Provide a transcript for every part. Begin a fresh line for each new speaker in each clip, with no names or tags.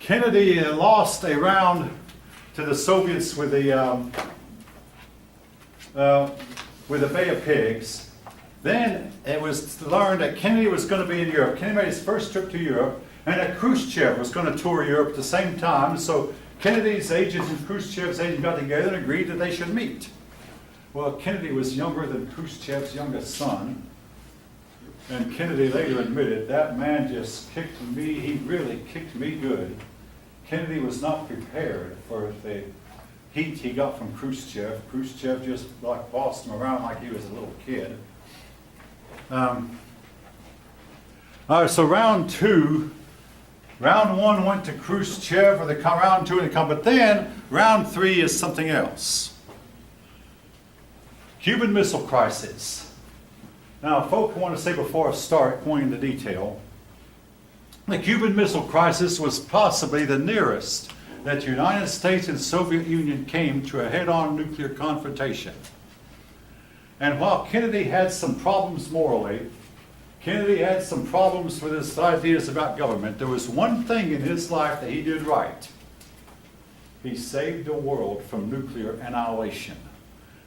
Kennedy lost a round to the Soviets with the Bay of Pigs. Then it was learned that Kennedy was going to be in Europe. Kennedy made his first trip to Europe, and that Khrushchev was going to tour Europe at the same time. So Kennedy's agent and Khrushchev's agent got together and agreed that they should meet. Well, Kennedy was younger than Khrushchev's youngest son, and Kennedy later admitted, that man just kicked me, he really kicked me good. Kennedy was not prepared for the heat he got from Khrushchev. Khrushchev just like bossed him around like he was a little kid. All right, so round one went to Khrushchev, or round two didn't come, but then round three is something else. Cuban Missile Crisis. Now, folks, I want to say before I start going into detail, the Cuban Missile Crisis was possibly the nearest that the United States and Soviet Union came to a head-on nuclear confrontation. And while Kennedy had some problems morally, Kennedy had some problems with his ideas about government, there was one thing in his life that he did right. He saved the world from nuclear annihilation.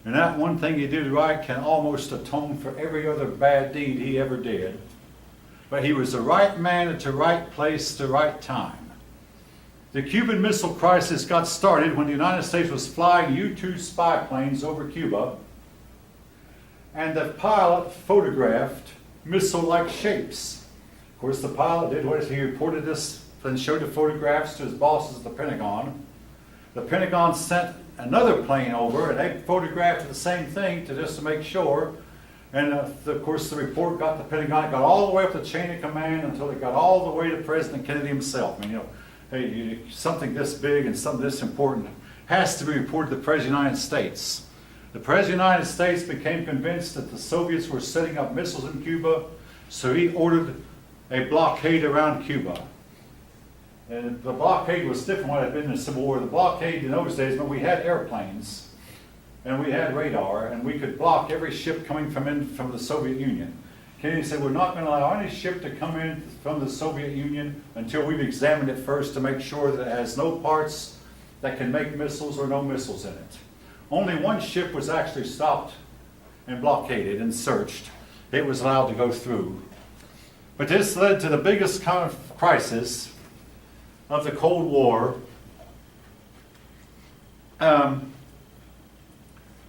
And that one thing he did right can almost atone for every other bad deed he ever did. But he was the right man at the right place at the right time. The Cuban Missile Crisis got started when the United States was flying U-2 spy planes over Cuba, and the pilot photographed missile-like shapes. Of course, the pilot did what he reported this and showed the photographs to his bosses at the Pentagon. The Pentagon sent another plane over, and they photographed the same thing just to make sure. And of course, the report got the Pentagon, it got all the way up the chain of command until it got all the way to President Kennedy himself. I mean, hey, something this big and something this important has to be reported to the President of the United States. The President of the United States became convinced that the Soviets were setting up missiles in Cuba, so he ordered a blockade around Cuba. And the blockade was different when it had been in the Civil War. The blockade in those days, but we had airplanes, and we had radar, and we could block every ship coming from the Soviet Union. Kennedy said, we're not going to allow any ship to come in from the Soviet Union until we've examined it first to make sure that it has no parts that can make missiles or no missiles in it. Only one ship was actually stopped and blockaded and searched. It was allowed to go through. But this led to the biggest kind of crisis of the Cold War.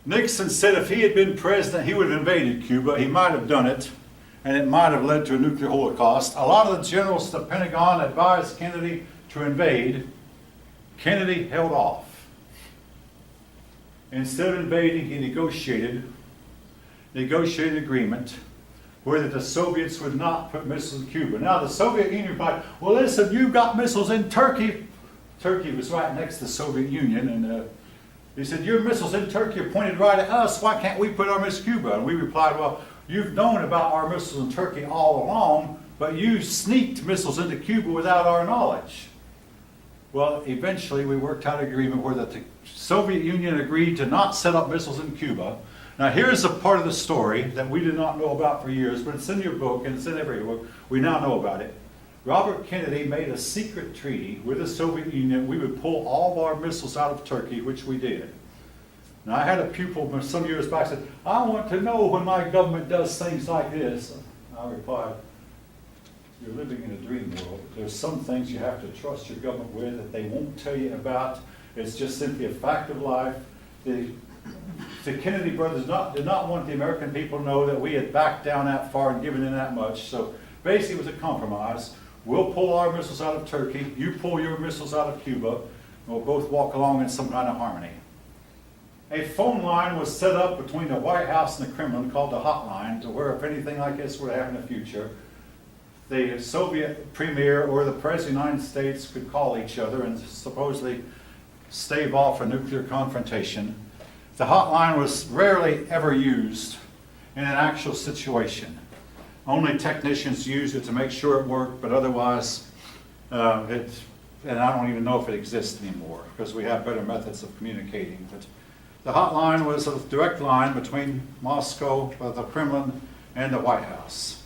Nixon said if he had been president, he would have invaded Cuba. He might have done it, and it might have led to a nuclear holocaust. A lot of the generals at the Pentagon advised Kennedy to invade. Kennedy held off. Instead of invading, he negotiated an agreement where the Soviets would not put missiles in Cuba. Now the Soviet Union replied, well listen, you've got missiles in Turkey. Turkey was right next to the Soviet Union, and he said, your missiles in Turkey are pointed right at us, why can't we put our missiles in Cuba? And we replied, well, you've known about our missiles in Turkey all along, but you sneaked missiles into Cuba without our knowledge. Well, eventually we worked out an agreement where the Soviet Union agreed to not set up missiles in Cuba. Now here's a part of the story that we did not know about for years, but it's in your book and it's in every book. We now know about it. Robert Kennedy made a secret treaty with the Soviet Union. We would pull all of our missiles out of Turkey, which we did. Now I had a pupil some years back said, I want to know when my government does things like this. I replied, you're living in a dream world. There's some things you have to trust your government with that they won't tell you about. It's just simply a fact of life. The Kennedy brothers did not want the American people to know that we had backed down that far and given in that much. So basically it was a compromise. We'll pull our missiles out of Turkey, you pull your missiles out of Cuba, and we'll both walk along in some kind of harmony. A phone line was set up between the White House and the Kremlin called the hotline, to where if anything like this were to happen in the future, the Soviet premier or the President of the United States could call each other and supposedly stave off a nuclear confrontation. The hotline was rarely ever used in an actual situation. Only technicians used it to make sure it worked, but otherwise, and I don't even know if it exists anymore because we have better methods of communicating. But the hotline was a direct line between Moscow, the Kremlin, and the White House.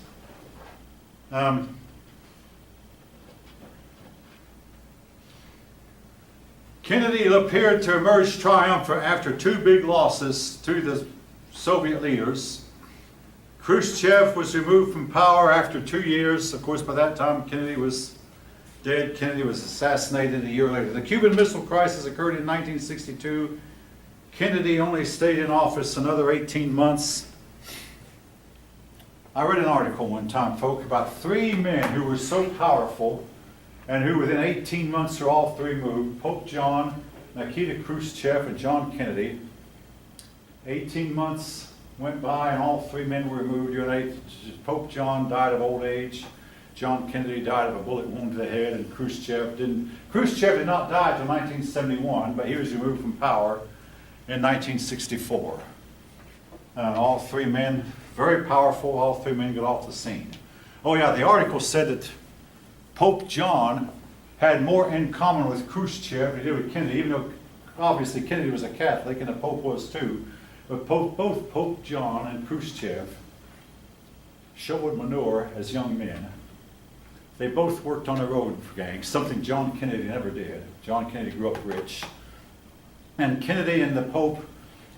Kennedy appeared to emerge triumphant after two big losses to the Soviet leaders. Khrushchev was removed from power after 2 years. Of course, by that time, Kennedy was dead. Kennedy was assassinated a year later. The Cuban Missile Crisis occurred in 1962. Kennedy only stayed in office another 18 months. I read an article one time, folks, about three men who were so powerful and who within 18 months were all three moved: Pope John, Nikita Khrushchev, and John Kennedy. 18 months went by and all three men were removed. Pope John died of old age. John Kennedy died of a bullet wound to the head, and Khrushchev didn't. Khrushchev did not die until 1971, but he was removed from power in 1964. All three men, very powerful, all three men got off the scene. Oh yeah, the article said that Pope John had more in common with Khrushchev than he did with Kennedy, even though obviously Kennedy was a Catholic and the Pope was too. But both Pope John and Khrushchev shoveled manure as young men. They both worked on a road gang, something John Kennedy never did. John Kennedy grew up rich. And Kennedy and the Pope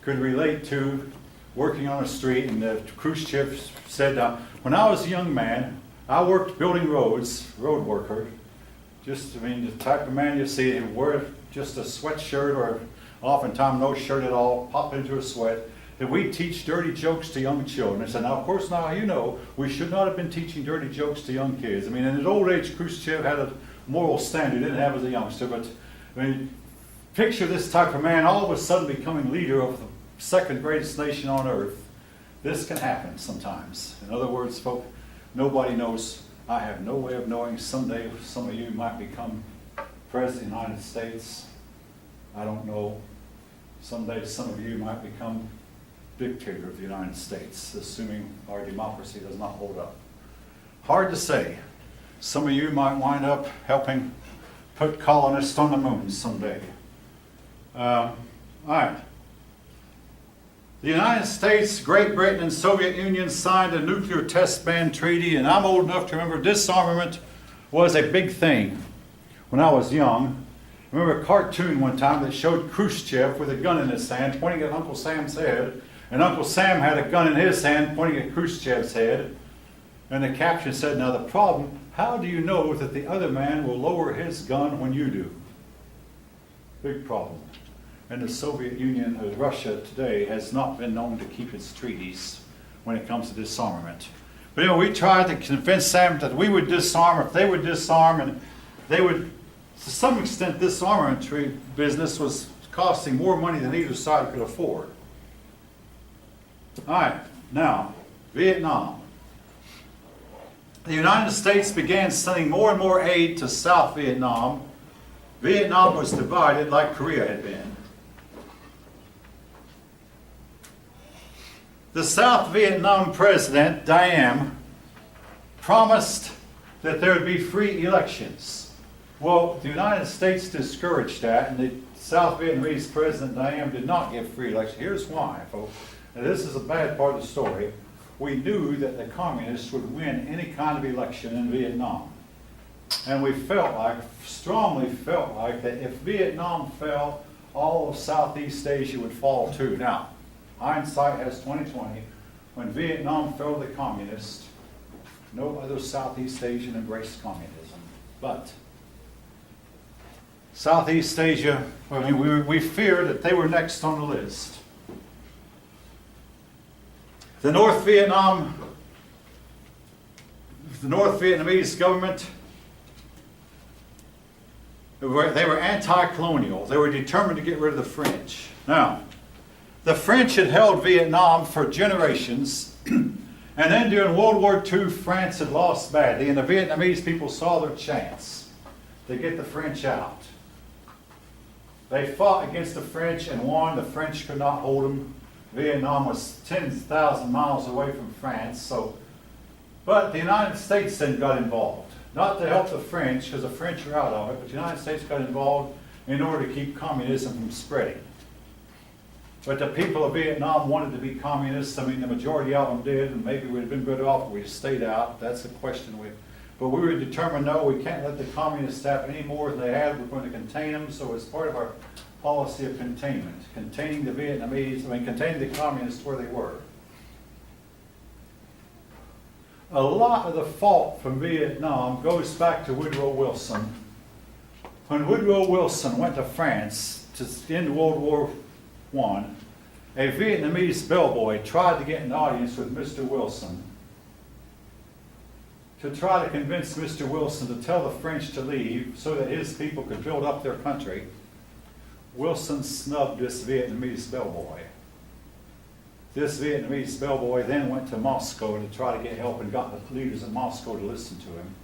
could relate to working on a street, and Khrushchev said, when I was a young man, I worked building roads, road worker. The type of man you see, who wore just a sweatshirt or oftentimes no shirt at all, pop into a sweat, that we teach dirty jokes to young children. I said, now of course now you know we should not have been teaching dirty jokes to young kids. In his old age, Khrushchev had a moral standard he didn't have as a youngster, but picture this type of man all of a sudden becoming leader of the second greatest nation on earth. This can happen sometimes. In other words, folks, nobody knows. I have no way of knowing. Someday some of you might become President of the United States. I don't know. Someday some of you might become dictator of the United States, assuming our democracy does not hold up. Hard to say. Some of you might wind up helping put colonists on the moon someday. All right. The United States, Great Britain, and Soviet Union signed a nuclear test ban treaty, and I'm old enough to remember disarmament was a big thing when I was young. I remember a cartoon one time that showed Khrushchev with a gun in his hand pointing at Uncle Sam's head, and Uncle Sam had a gun in his hand pointing at Khrushchev's head, and the caption said, now the problem, how do you know that the other man will lower his gun when you do? Big problem. And the Soviet Union, or Russia today, has not been known to keep its treaties when it comes to disarmament. But we tried to convince them that we would disarm if they would disarm, and they would, to some extent, this armament business was costing more money than either side could afford. All right, now, Vietnam. The United States began sending more and more aid to South Vietnam. Vietnam was divided like Korea had been. The South Vietnam president, Diem, promised that there would be free elections. Well, the United States discouraged that, and the South Vietnamese president, Diem, did not give free elections. Here's why, folks. Now, this is a bad part of the story. We knew that the communists would win any kind of election in Vietnam. And we strongly felt like that if Vietnam fell, all of Southeast Asia would fall too. Now, hindsight has 20/20. When Vietnam fell to the communists, no other Southeast Asian embraced communism. But Southeast Asia, we feared that they were next on the list. The North Vietnamese government, they were anti-colonial. They were determined to get rid of the French. Now, the French had held Vietnam for generations, and then during World War II, France had lost badly, and the Vietnamese people saw their chance to get the French out. They fought against the French and won. The French could not hold them. Vietnam was 10,000 miles away from France, but the United States then got involved. Not to help the French, because the French were out of it, but the United States got involved in order to keep communism from spreading. But the people of Vietnam wanted to be communists. The majority of them did, and maybe we'd have been better off if we stayed out. That's a question. But we were determined, no, we can't let the communists have any more than they had. We're going to contain them. So as part of our policy of containment, containing the Vietnamese, containing the communists where they were. A lot of the fault from Vietnam goes back to Woodrow Wilson. When Woodrow Wilson went to France to end World War I, a Vietnamese bellboy tried to get an audience with Mr. Wilson to try to convince Mr. Wilson to tell the French to leave so that his people could build up their country. Wilson snubbed this Vietnamese bellboy. This Vietnamese bellboy then went to Moscow to try to get help and got the leaders in Moscow to listen to him.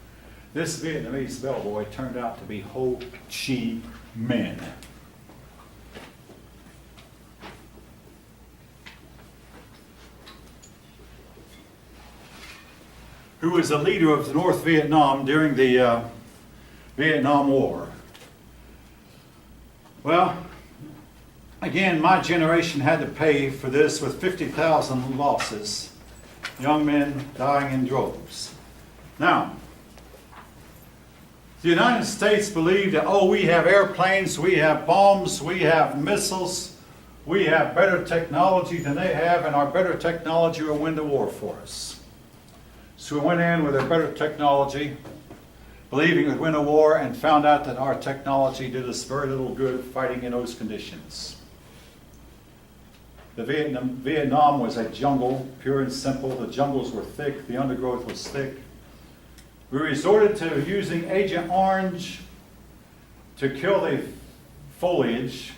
This Vietnamese bellboy turned out to be Ho Chi Minh. Who was a leader of North Vietnam during the Vietnam War. Well, again, my generation had to pay for this with 50,000 losses. Young men dying in droves. Now, the United States believed that, oh, we have airplanes, we have bombs, we have missiles, we have better technology than they have, and our better technology will win the war for us. So we went in with a better technology, believing it would win a war, and found out that our technology did us very little good fighting in those conditions. Vietnam was a jungle, pure and simple. The jungles were thick, the undergrowth was thick. We resorted to using Agent Orange to kill the foliage,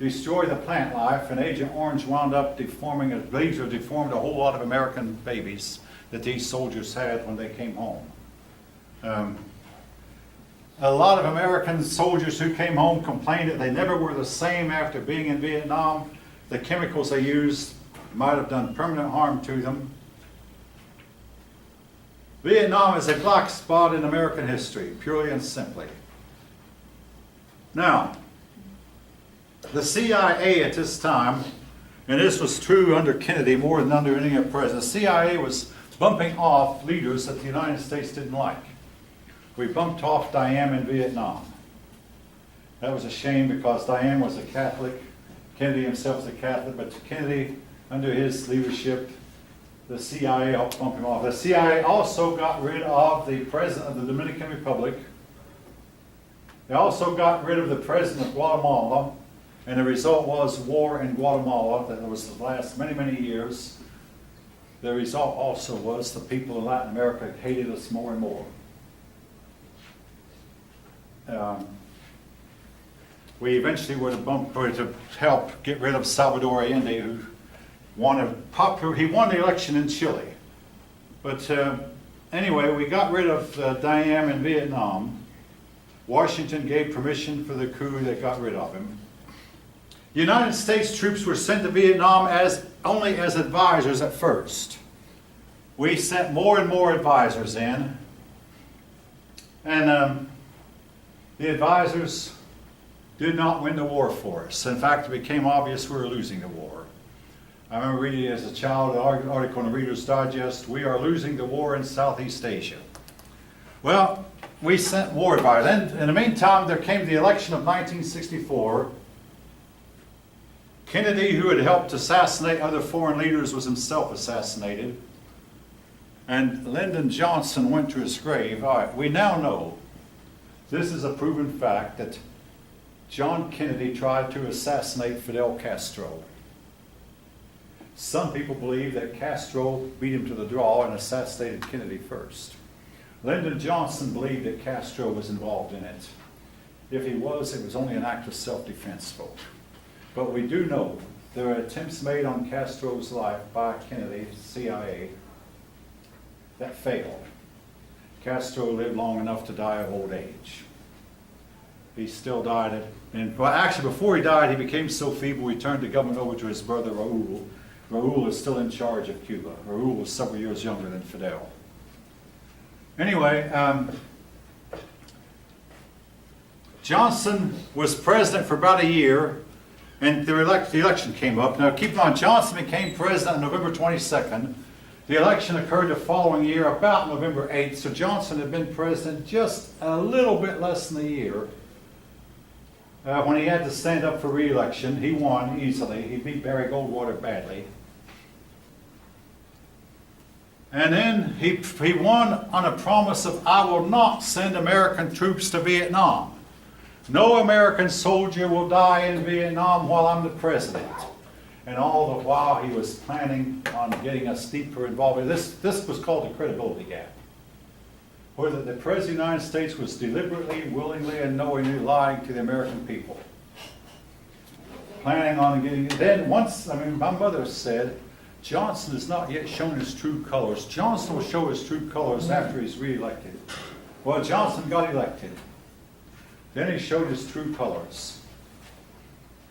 destroy the plant life, and Agent Orange wound up deformed a whole lot of American babies that these soldiers had when they came home. A lot of American soldiers who came home complained that they never were the same after being in Vietnam. The chemicals they used might have done permanent harm to them. Vietnam is a black spot in American history, purely and simply. Now, the CIA at this time, and this was true under Kennedy more than under any other president, the CIA was bumping off leaders that the United States didn't like. We bumped off Diem in Vietnam. That was a shame because Diem was a Catholic. Kennedy himself was a Catholic, but Kennedy, under his leadership, the CIA helped bump him off. The CIA also got rid of the president of the Dominican Republic. They also got rid of the president of Guatemala, and the result was war in Guatemala that was the last many, many years. The result also was the people in Latin America hated us more and more. We eventually were to help get rid of Salvador Allende, who won the election in Chile. But anyway, we got rid of Diem in Vietnam. Washington gave permission for the coup that got rid of him. United States troops were sent to Vietnam only as advisors at first. We sent more and more advisors in. And the advisors did not win the war for us. In fact, it became obvious we were losing the war. I remember reading as a child an article in the Reader's Digest, "We are losing the war in Southeast Asia." Well, we sent war advisors. Then, in the meantime, there came the election of 1964. Kennedy, who had helped assassinate other foreign leaders, was himself assassinated. And Lyndon Johnson went to his grave. All right, we now know, this is a proven fact, that John Kennedy tried to assassinate Fidel Castro. Some people believe that Castro beat him to the draw and assassinated Kennedy first. Lyndon Johnson believed that Castro was involved in it. If he was, it was only an act of self-defense, folks. But we do know there were attempts made on Castro's life by Kennedy, CIA, that failed. Castro lived long enough to die of old age. He still died well, actually, before he died, he became so feeble, he turned the government over to his brother, Raul. Raul is still in charge of Cuba. Raul was several years younger than Fidel. Anyway, Johnson was president for about a year, and the election came up. Now, keep in mind, Johnson became president on November 22nd, The election occurred the following year, about November 8th, so Johnson had been president just a little bit less than a year. When he had to stand up for re-election, he won easily. He beat Barry Goldwater badly. And then he won on a promise of, I will not send American troops to Vietnam. No American soldier will die in Vietnam while I'm the president. And all the while he was planning on getting us deeper involved. This was called the credibility gap. Where the President of the United States was deliberately, willingly, and knowingly lying to the American people. Planning on getting, then once, my mother said, Johnson has not yet shown his true colors. Johnson will show his true colors after he's re-elected. Well, Johnson got elected. Then he showed his true colors.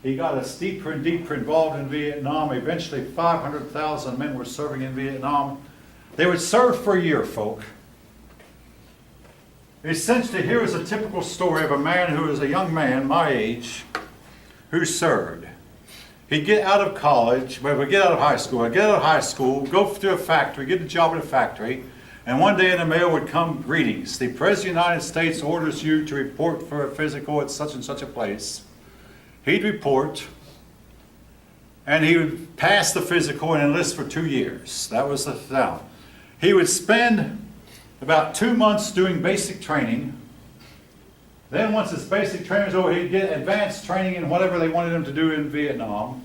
He got us deeper and deeper involved in Vietnam. Eventually, 500,000 men were serving in Vietnam. They would serve for a year, folk. Essentially, here is a typical story of a man who is a young man, my age, who served. He'd get out of college, he'd get out of high school, go to a factory, get a job at a factory, and one day in the mail would come greetings. The President of the United States orders you to report for a physical at such and such a place. He'd report, and he would pass the physical and enlist for 2 years. That was the thing. He would spend about 2 months doing basic training. Then once his basic training was over, he'd get advanced training in whatever they wanted him to do in Vietnam.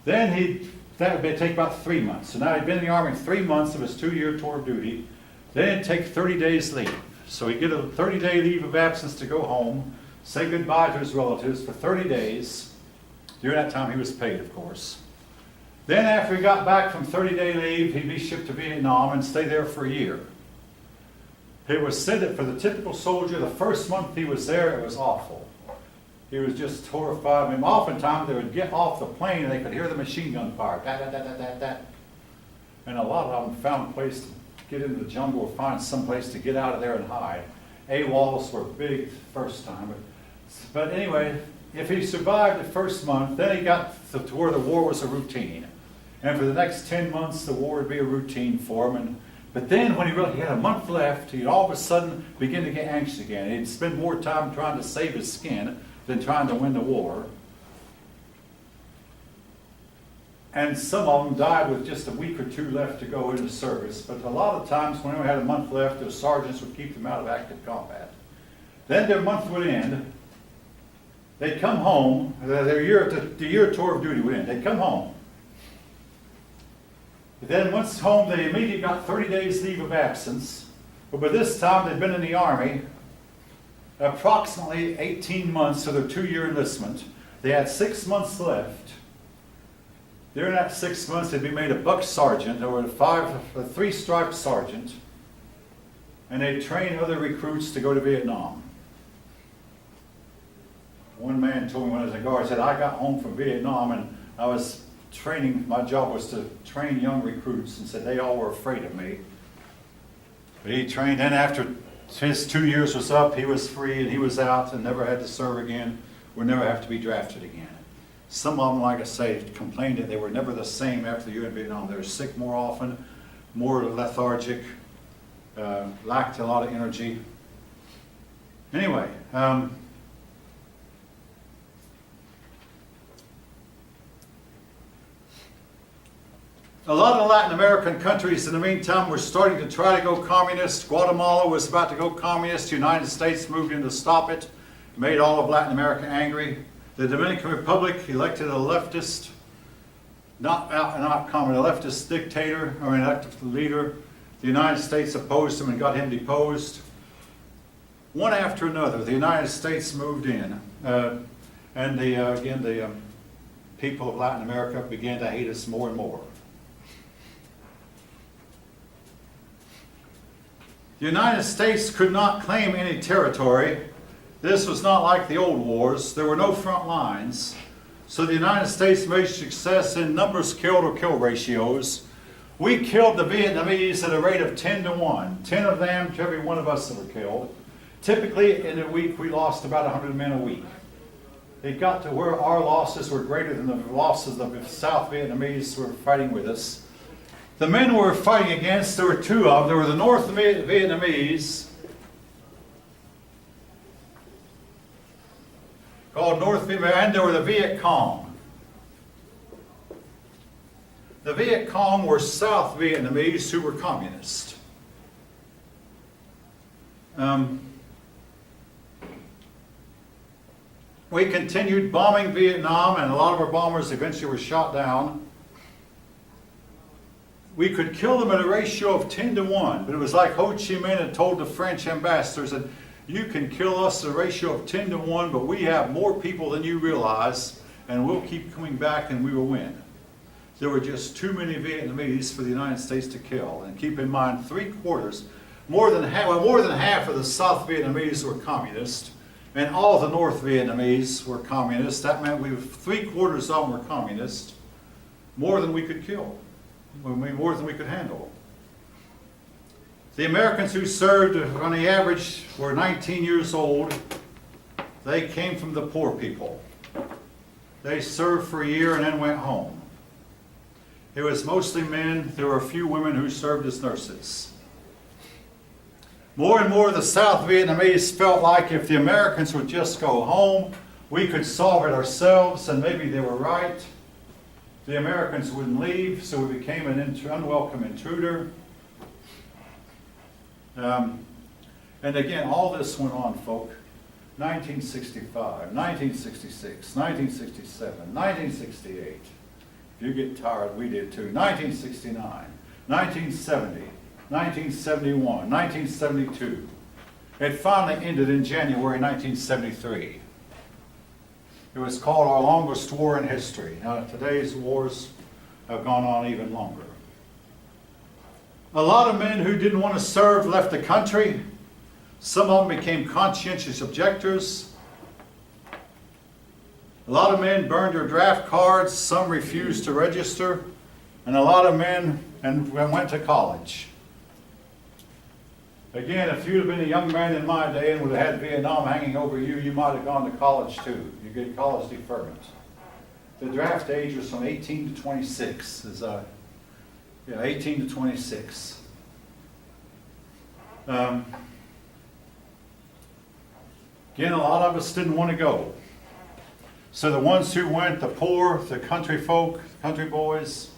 Then that would take about 3 months. So now he'd been in the Army 3 months of his 2-year tour of duty. Then he'd take 30 days leave. So he'd get a 30-day leave of absence to go home, say goodbye to his relatives for 30 days. During that time he was paid, of course. Then after he got back from 30-day leave, he'd be shipped to Vietnam and stay there for a year. It was said that for the typical soldier, the first month he was there, it was awful. He was just horrified. Oftentimes they would get off the plane and they could hear the machine gun fire. Da, da, da, da, da, da. And a lot of them found a place to get into the jungle or find some place to get out of there and hide. AWOLs were big first time. But anyway, if he survived the first month, then he got to where the war was a routine. And for the next 10 months, the war would be a routine for him. But then when he had a month left, he'd all of a sudden begin to get anxious again. He'd spend more time trying to save his skin than trying to win the war. And some of them died with just a week or two left to go into service. But a lot of times when they had a month left, the sergeants would keep them out of active combat. Then their month would end. They'd come home. The year tour of duty would end. They'd come home. Then once home, they immediately got 30 days leave of absence. But by this time, they'd been in the Army approximately 18 months of their 2-year enlistment. They had 6 months left. During that 6 months, they'd be made a buck sergeant or a 3-stripe sergeant. And they'd train other recruits to go to Vietnam. One man told me when I was in the Guard, he said, I got home from Vietnam and I was training, my job was to train young recruits, and said they all were afraid of me. But he trained, and after his 2 years was up, he was free and he was out and never had to serve again, would never have to be drafted again. Some of them, like I say, complained that they were never the same after the year in Vietnam. They were sick more often, more lethargic, lacked a lot of energy. Anyway, a lot of Latin American countries in the meantime were starting to try to go communist. Guatemala was about to go communist. The United States moved in to stop it, made all of Latin America angry. The Dominican Republic elected a leftist, not common, a leftist dictator, or an elected leader. The United States opposed him and got him deposed. One after another, the United States moved in. And the people of Latin America began to hate us more and more. The United States could not claim any territory. This was not like the old wars. There were no front lines. So the United States made success in numbers killed or kill ratios. We killed the Vietnamese at a rate of 10 to 1. 10 of them to every one of us that were killed. Typically in a week we lost about 100 men a week. It got to where our losses were greater than the losses of the South Vietnamese who were fighting with us. The men we were fighting against, there were two of them. There were the North Vietnamese, called North Vietnamese, and there were the Viet Cong. The Viet Cong were South Vietnamese who were communist. We continued bombing Vietnam, and a lot of our bombers eventually were shot down. We could kill them at a ratio of 10 to 1, but it was like Ho Chi Minh had told the French ambassadors that you can kill us at a ratio of 10 to 1, but we have more people than you realize, and we'll keep coming back and we will win. There were just too many Vietnamese for the United States to kill. And keep in mind, more than half of the South Vietnamese were communist, and all the North Vietnamese were communist. That meant three-quarters of them were communist, more than we could kill. More than we could handle. The Americans who served, on the average, were 19 years old. They came from the poor people. They served for a year and then went home. It was mostly men. There were a few women who served as nurses. More and more, the South Vietnamese felt like if the Americans would just go home, we could solve it ourselves, and maybe they were right. The Americans wouldn't leave, so we became an unwelcome intruder. And again, all this went on, folk. 1965, 1966, 1967, 1968. If you get tired, we did too. 1969, 1970, 1971, 1972. It finally ended in January 1973. It was called our longest war in history. Now, today's wars have gone on even longer. A lot of men who didn't want to serve left the country. Some of them became conscientious objectors. A lot of men burned their draft cards. Some refused to register. And a lot of men went to college. Again, if you'd have been a young man in my day and would have had Vietnam hanging over you, you might have gone to college too. You get college deferment. The draft age was from 18 to 26. 18 to 26. Again, a lot of us didn't want to go. So the ones who went, the poor, the country folk, country boys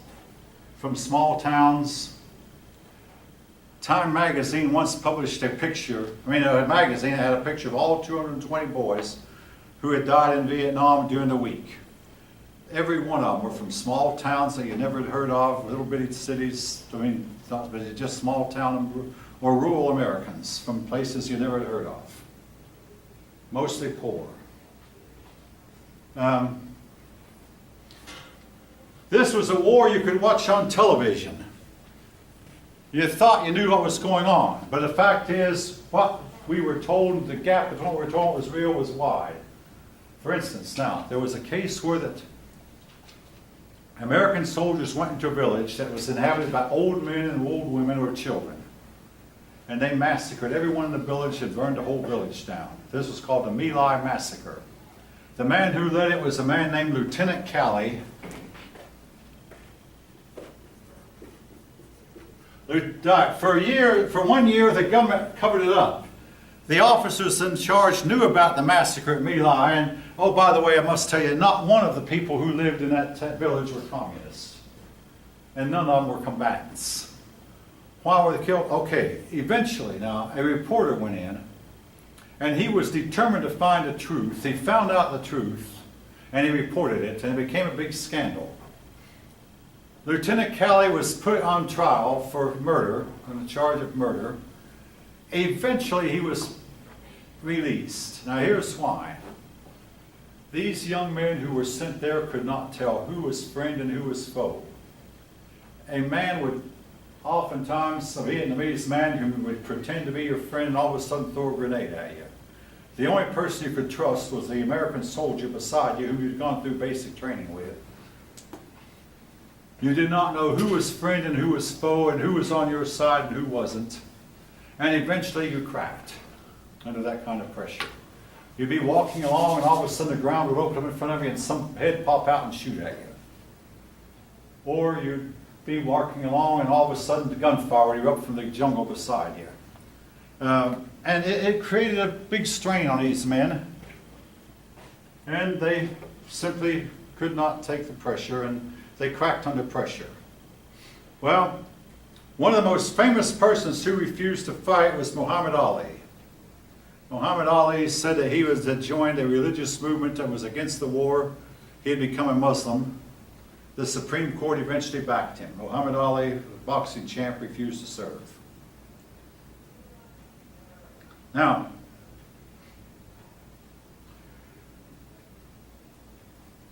from small towns. Time magazine once published a magazine that had a picture of all 220 boys who had died in Vietnam during the week. Every one of them were from small towns that you never had heard of, little bitty cities, just small town or rural Americans from places you never had heard of. Mostly poor. This was a war you could watch on television. You thought you knew what was going on, but the fact is, what we were told, the gap between what we were told was real was wide. For instance, now, there was a case where that American soldiers went into a village that was inhabited by old men and old women or children. And they massacred everyone in the village and burned the whole village down. This was called the My Lai Massacre. The man who led it was a man named Lieutenant Calley. For 1 year, the government covered it up. The officers in charge knew about the massacre at My Lai, and oh, by the way, I must tell you, not one of the people who lived in that village were communists. And none of them were combatants. Why were they killed? Okay, eventually now, a reporter went in, and he was determined to find the truth. He found out the truth, and he reported it, and it became a big scandal. Lieutenant Calley was put on trial for murder, on the charge of murder. Eventually, he was released. Now, here's why. These young men who were sent there could not tell who was friend and who was foe. A man would oftentimes, a Vietnamese man who would pretend to be your friend and all of a sudden throw a grenade at you. The only person you could trust was the American soldier beside you who you'd gone through basic training with. You did not know who was friend and who was foe and who was on your side and who wasn't. And eventually you cracked under that kind of pressure. You'd be walking along and all of a sudden the ground would open up in front of you and some head pop out and shoot at you. Or you'd be walking along, and all of a sudden the gunfire would erupt from the jungle beside you. And it created a big strain on these men, and they simply could not take the pressure, and they cracked under pressure. Well, one of the most famous persons who refused to fight was Muhammad Ali. Muhammad Ali said that he had joined a religious movement that was against the war. He had become a Muslim. The Supreme Court eventually backed him. Muhammad Ali, the boxing champ, refused to serve. Now,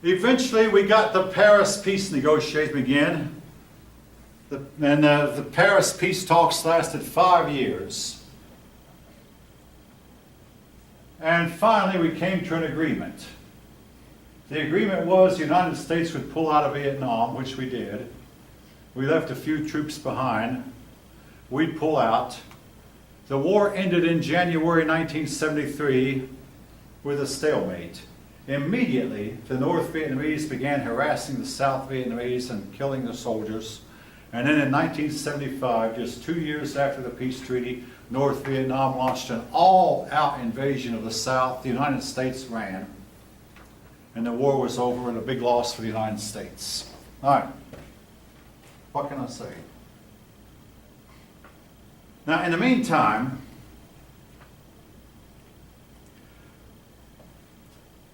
eventually we got the Paris peace negotiations begin. The Paris peace talks lasted 5 years. And finally we came to an agreement. The agreement was the United States would pull out of Vietnam, which we did. We left a few troops behind. We'd pull out. The war ended in January 1973 with a stalemate. Immediately, the North Vietnamese began harassing the South Vietnamese and killing the soldiers. And then in 1975, just 2 years after the peace treaty, North Vietnam launched an all-out invasion of the South. The United States ran. And the war was over, and a big loss for the United States. All right. What can I say? Now, in the meantime,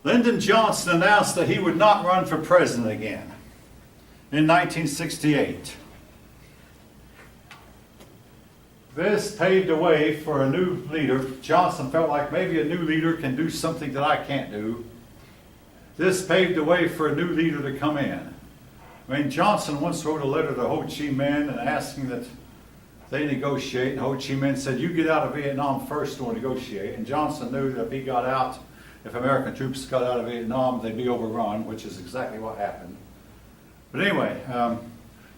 Lyndon Johnson announced that he would not run for president again in 1968. This paved the way for a new leader. Johnson felt like maybe a new leader can do something that I can't do. This paved the way for a new leader to come in. I mean, Johnson once wrote a letter to Ho Chi Minh and asking that they negotiate. And Ho Chi Minh said, "You get out of Vietnam first, we'll negotiate." And Johnson knew that if he got out, if American troops got out of Vietnam, they'd be overrun, which is exactly what happened. But anyway,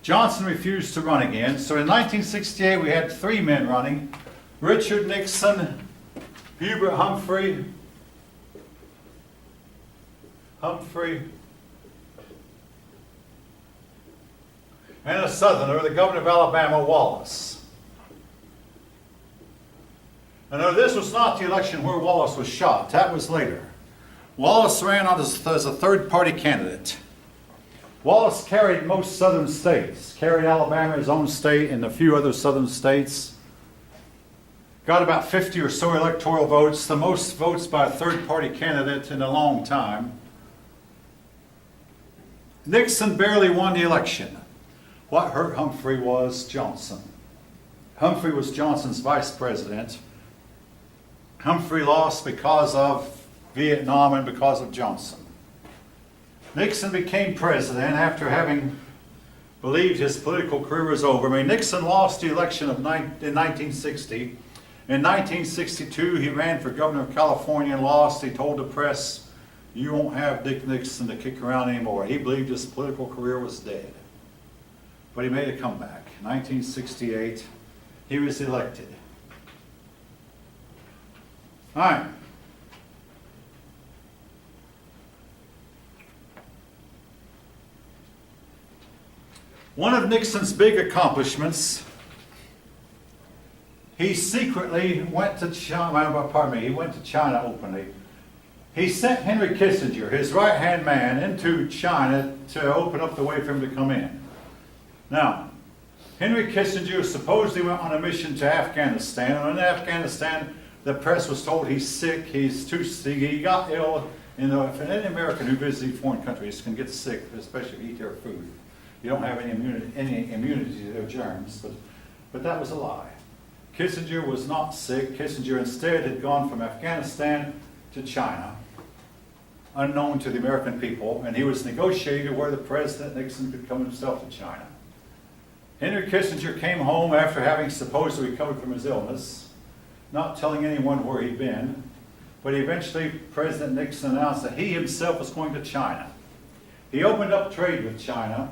Johnson refused to run again. So in 1968, we had 3 men running: Richard Nixon, Hubert Humphrey, and a Southerner, the governor of Alabama, Wallace. And now this was not the election where Wallace was shot. That was later. Wallace ran as a third-party candidate. Wallace carried most southern states, carried Alabama, his own state, and a few other southern states. Got about 50 or so electoral votes, the most votes by a third-party candidate in a long time. Nixon barely won the election. What hurt Humphrey was Johnson. Humphrey was Johnson's vice president. Humphrey lost because of Vietnam and because of Johnson. Nixon became president after having believed his political career was over. I mean, Nixon lost the election in 1960. In 1962, he ran for governor of California and lost. He told the press, "You won't have Dick Nixon to kick around anymore." He believed his political career was dead. But he made a comeback. In 1968, he was elected. All right. One of Nixon's big accomplishments, he secretly went to China, he went to China openly. He sent Henry Kissinger, his right-hand man, into China to open up the way for him to come in. Now, Henry Kissinger supposedly went on a mission to Afghanistan, and in Afghanistan, the press was told he's sick, he got ill. You know, if any American who visits foreign countries can get sick, especially if you eat their food. You don't have any immunity to their germs, but that was a lie. Kissinger was not sick. Kissinger instead had gone from Afghanistan to China, unknown to the American people, and he was negotiating where the President Nixon could come himself to China. Henry Kissinger came home after having supposedly recovered from his illness, not telling anyone where he'd been, but eventually President Nixon announced that he himself was going to China. He opened up trade with China.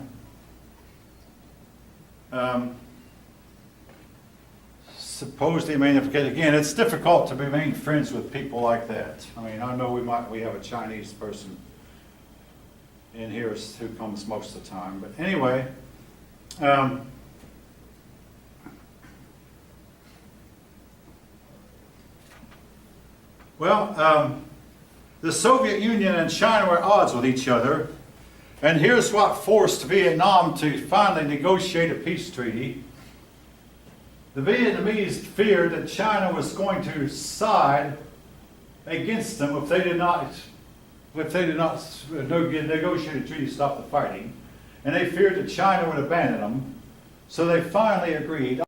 Supposedly, I mean, again, it's difficult to remain friends with people like that. I mean, I know we have a Chinese person in here who comes most of the time, but anyway, Um, the Soviet Union and China were at odds with each other, and here's what forced Vietnam to finally negotiate a peace treaty. The Vietnamese feared that China was going to side against them if they did not negotiate a treaty to stop the fighting, and they feared that China would abandon them, so they finally agreed.